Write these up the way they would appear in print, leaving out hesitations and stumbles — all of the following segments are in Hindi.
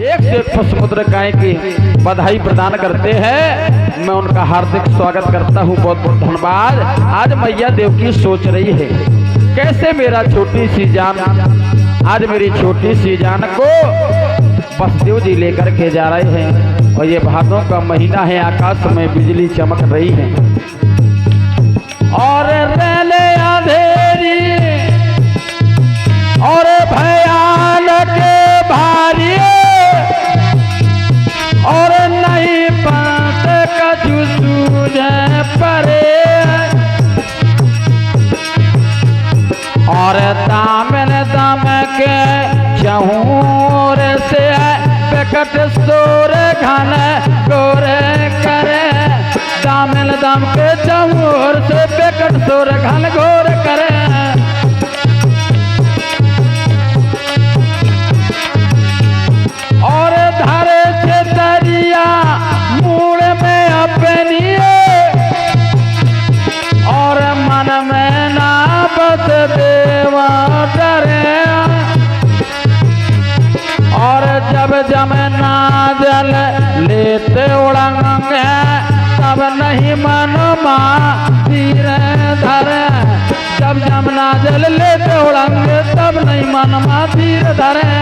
एक से एक समुद्र गाय की बधाई प्रदान करते हैं। मैं उनका हार्दिक स्वागत करता हूँ, बहुत बहुत धन्यवाद। आज मैया देव की सोच रही है कैसे मेरा छोटी सी जान, आज मेरी छोटी सी जान को बसदेव जी लेकर के जा रहे हैं। और ये भादों का महीना है, आकाश में बिजली चमक रही है और रेले अंधेरी और भयानक भारी और नहीं पंथ का सूझे परे और दामन दम के चहूर से बेकट सोर घन गोरे करे, दामन दम के चहूर से बेकट सोर घन गोर करे। और धारे से दरिया मूड़ में अपनी और मन में ना बस देवा डरे और जब जमना जल लेते उड़ंगे तब नहीं मनमा धीरे धरे, जब जमना जल लेते उड़ंगे तब नहीं मनमा धीरे धरे।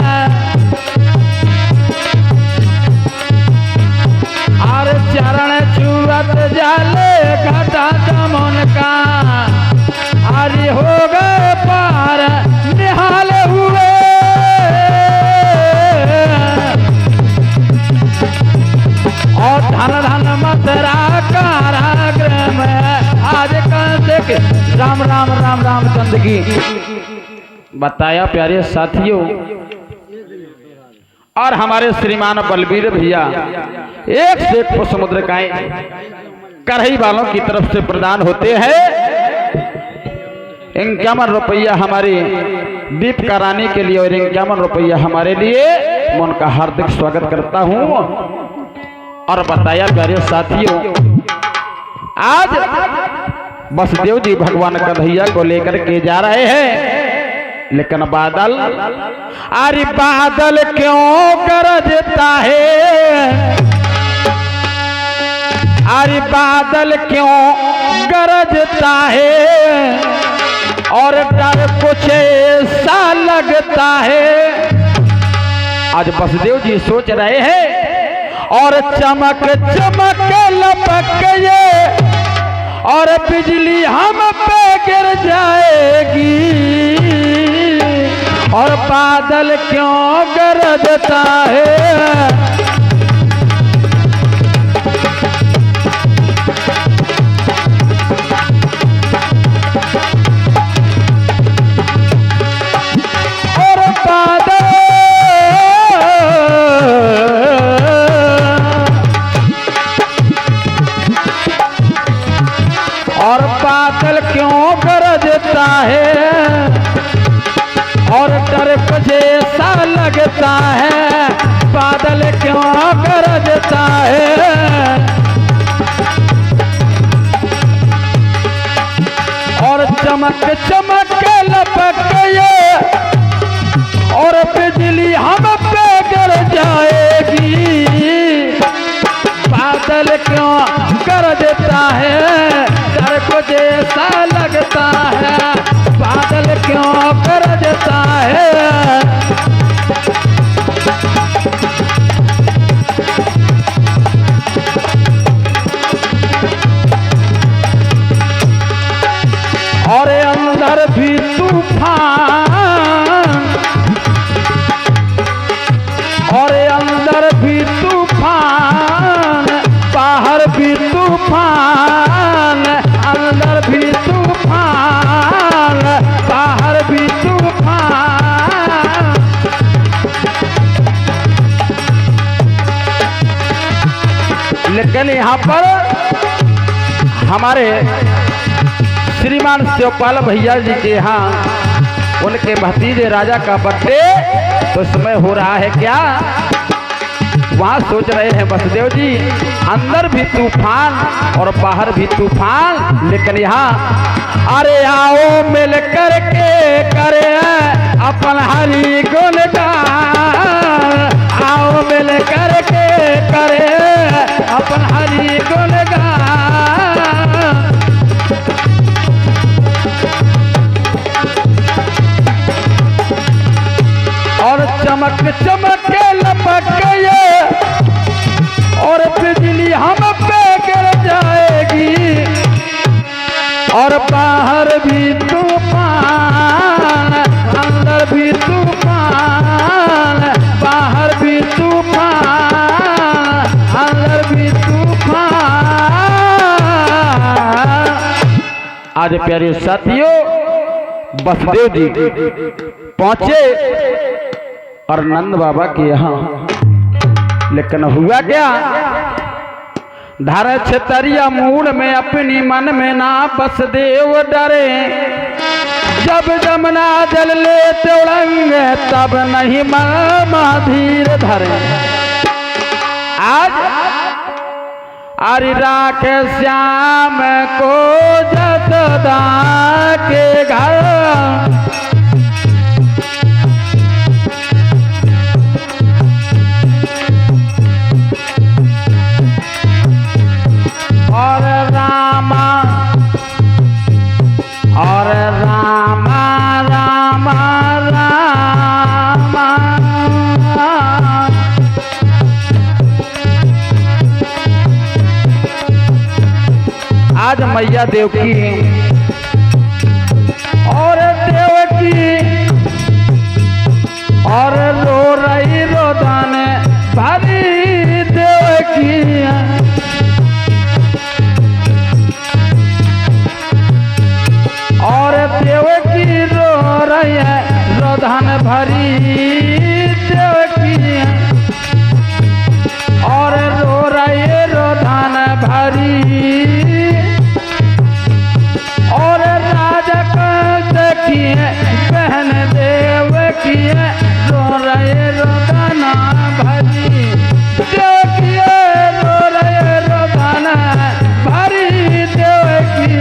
और चरण छुअत जाले घटा जमुन का आरी हो गए पार निहाल हुए और धन धन मथुरा कारागृह में आज कैसे के राम राम राम रामचंद्र की बताया। प्यारे साथियों, और हमारे श्रीमान बलबीर भैया एक से एक समुद्र गाय कढ़ाई वालों की तरफ से प्रदान होते हैं। 51 रुपया हमारे दीप कराने के लिए और 51 रुपया हमारे लिए। मैं उनका हार्दिक स्वागत करता हूं। और बताया प्यारे साथियों, आज बसदेव जी भगवान कन्हैया को लेकर के जा रहे हैं, लेकिन बादल, अरे बादल क्यों गरजता है, अरे बादल क्यों गरजता है और डर कुछ ऐसा लगता है। आज बसदेव जी सोच रहे हैं और चमक चमक लपक ये और बिजली हम पे गिर जाएगी और बादल क्यों गरजता है। और बादल क्यों गरजता है और डर कुछ ऐसा लगता है, बादल क्यों गरजता है। और चमक चमक लपक ये और बिजली हम पे गिर जाएगी, बादल क्यों गरजता है, डर कुछ ऐसा लगता है, बादल क्यों गरजता है। और अंदर भी तूफान और अंदर भी तूफान, बाहर भी तूफान, अंदर भी तूफान, बाहर भी तूफान। लेकिन यहाँ पर हमारे श्रीमान शिवपाल भैया जी के यहाँ उनके भतीजे राजा का बर्थडे तो समय हो रहा है क्या, वहाँ सोच रहे हैं बसदेव जी अंदर भी तूफान और बाहर भी तूफान। लेकिन यहाँ अरे आओ मिल कर के करे अपन हरि गुणगान, आओ मिल लपक गए और बिजली हम पे गिर जाएगी और बाहर भी तूफान अंदर भी तूफान बाहर भी तूफान अंदर भी तूफान। आज प्यारे साथियों बसदेव जी पहुंचे और नंद बाबा के यहाँ, लेकिन हुआ क्या? धारा छतरिया मूड में अपनी मन में ना बसदेव डरे, जब जमुना जल ले तोड़ेंगे तब नहीं धीर धरे। आज अरे राख श्याम को जसोदा के घर और रामा रामा रामा आज मैया देवकी और देवकी और रो रही रोदन भरी देवकी और देवकी रो रही है रोदन भरी देवकी और रो रही रोदन भरी और राजा की बहन देव की रो रहे रोदना भरी देखिए रो रहे रोदना भरी देव की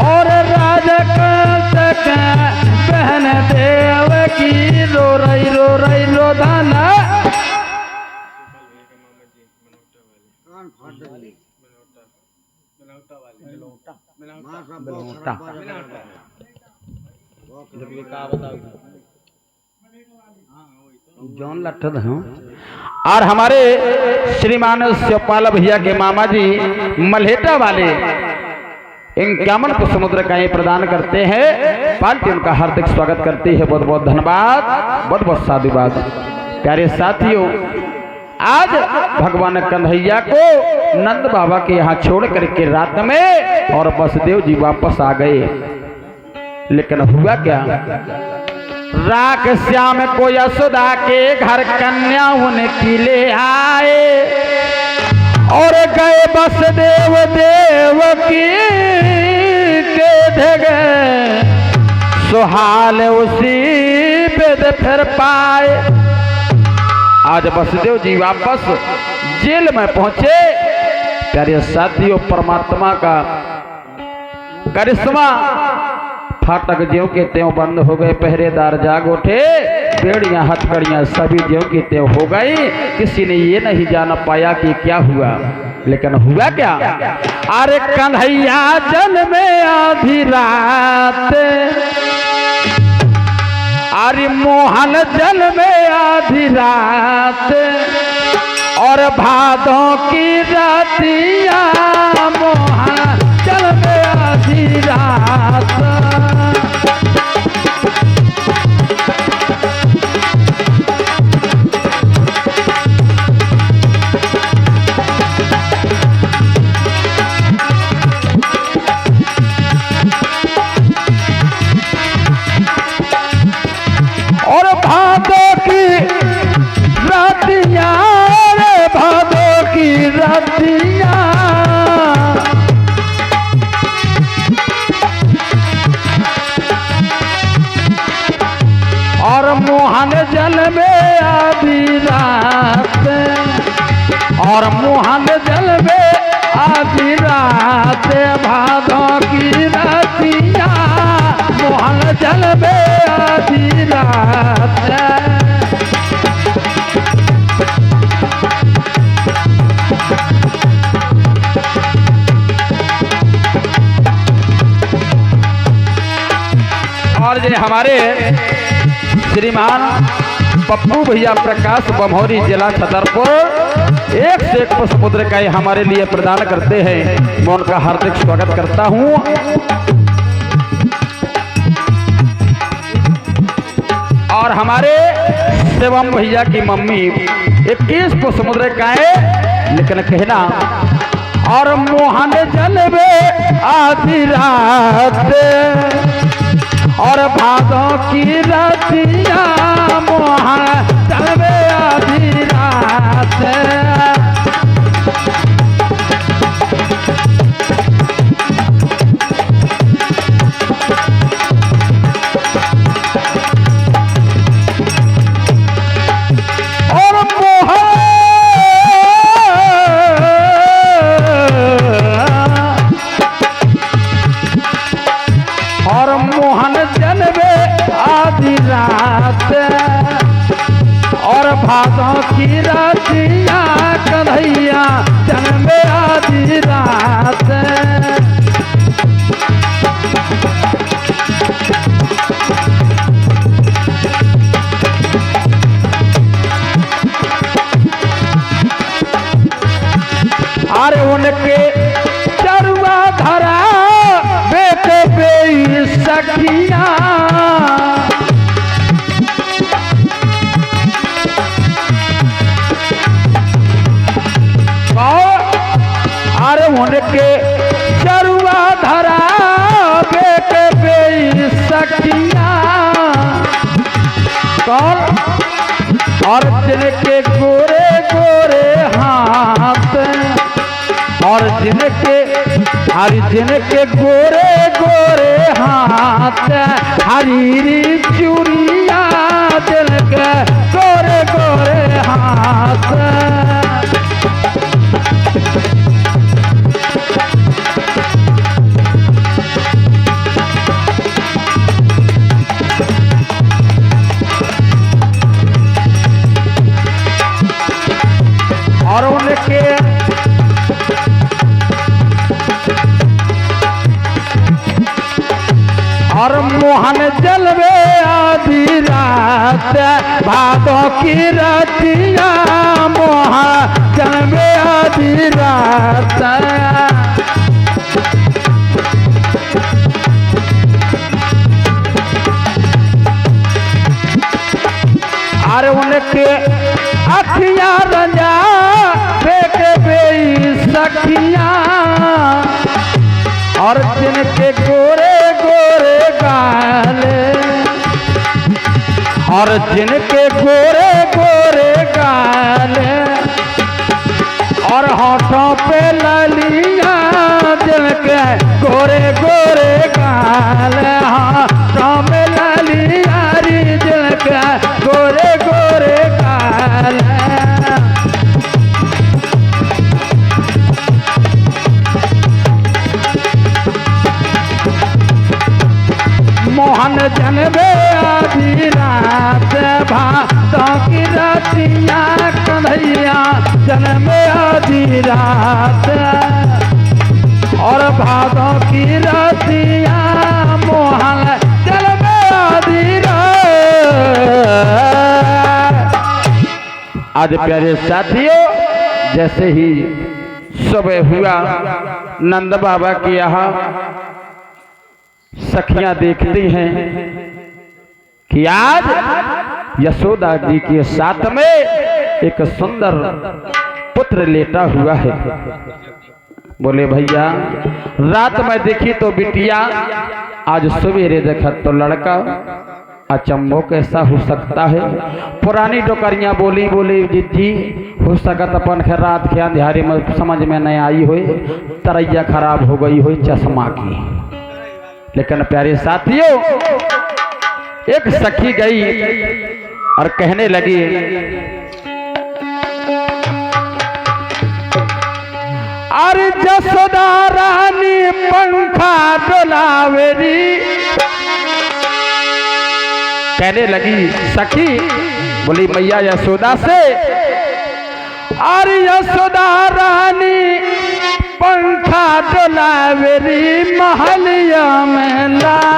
और राजा बहन देव की रो रही रोदना जौन लट्ठद हूँ। और हमारे श्रीमान शिवपाल भैया के मामा जी मल्हेटा वाले इक्यावन को समुद्र का ये प्रदान करते हैं। पार्टी उनका हार्दिक स्वागत करती है। बहुत बहुत धन्यवाद, बहुत बहुत साधुवाद। प्यारे साथियों आज भगवान कन्हैया को नंद बाबा के यहाँ छोड़ करके रात में और बसदेव जी वापस आ गए, लेकिन हुआ क्या? राख श्याम को यशोदा के घर कन्या उनकी ले आए और गए बसदेव देवकी के धगे सुहाल उसी बेद फिर पाए। आज बसदेव जी वापस जेल में पहुंचे। प्यारे साथियों परमात्मा का करिश्मा, फाटक ज्यों के त्यों बंद हो गए, पहरेदार जाग उठे, बेड़ियां हथकड़ियां सभी ज्यों की त्यों हो गई। किसी ने ये नहीं जान पाया कि क्या हुआ, लेकिन हुआ क्या? अरे कन्हैया जन्मे आधी रात, अरे मोहन जल में आधी रात और भादों की रातियां मोहन जल में आधी रात। और मोहन जल में आधी रात और मोहन जल में आधी रात भादों की रातियां मोहन जल में आधी रात। और जे हमारे श्रीमान पप्पू भैया प्रकाश बमौरी जिला छतरपुर एक से एक पुष्प मुद्रा का हमारे लिए प्रदान करते हैं। मैं उनका हार्दिक स्वागत करता हूं। और हमारे शिवम भैया की मम्मी 21 पुष्प मुद्रा का लेकिन कहना और मोहन जलवे आधी रात और भादों की रातिया मोहन जलवे आधी रात। और भादों की रातिया कन्हैया जन्मे आधी रात। अरे उनके चरुआ धरा बेटे बे सखिया उनके चरुआ धरा बेटे बे सखिया कौन और जिनके गोरे गोरे हाथ और जिनके गोरे गोरे हाथ हरीरी चूड़िया जिनके गोरे गोरे हाथ। और उनके और मोहन जलवे आधी रात भादों की रातिया मोहन जलवे आधी रात। अरे उनके अखियां रंजा बेटे बे सखिया और जिनके गोरे गोरे गाले और जिनके गोरे गोरे गाले और होठों पे लालिया जिनके गोरे गोरे गाले होठों में लालिया जिनके गोरे गोरे गाले। मोहन जलवे आधी रात भादों की रातिया कन्हैया जलवे आधी रात और भादों की रातिया मोहन जलवे आधी रात। आज प्यारे साथियों जैसे ही सुबह हुआ नंद बाबा के यहाँ सखियां देखती हैं कि आज यशोदा जी के साथ में एक सुंदर पुत्र लेटा हुआ है। बोले भैया रात में देखी तो बिटिया, आज सवेरे देखा तो लड़का। अचंभो कैसा हो सकता है? पुरानी डोकरियां बोली जी हो सकत अपन के रात के अंधेरे में समझ में नहीं आई हो, तरैया खराब हो गई हो चश्मा की। लेकिन प्यारे साथियों एक सखी गई और कहने लगी अरे जसोदा रानी पंखा डोलावेरी। कहने लगी सखी, बोली मैया यशोदा से, अरे यशोदा रानी पंखा डोलावेरी महलिया में ला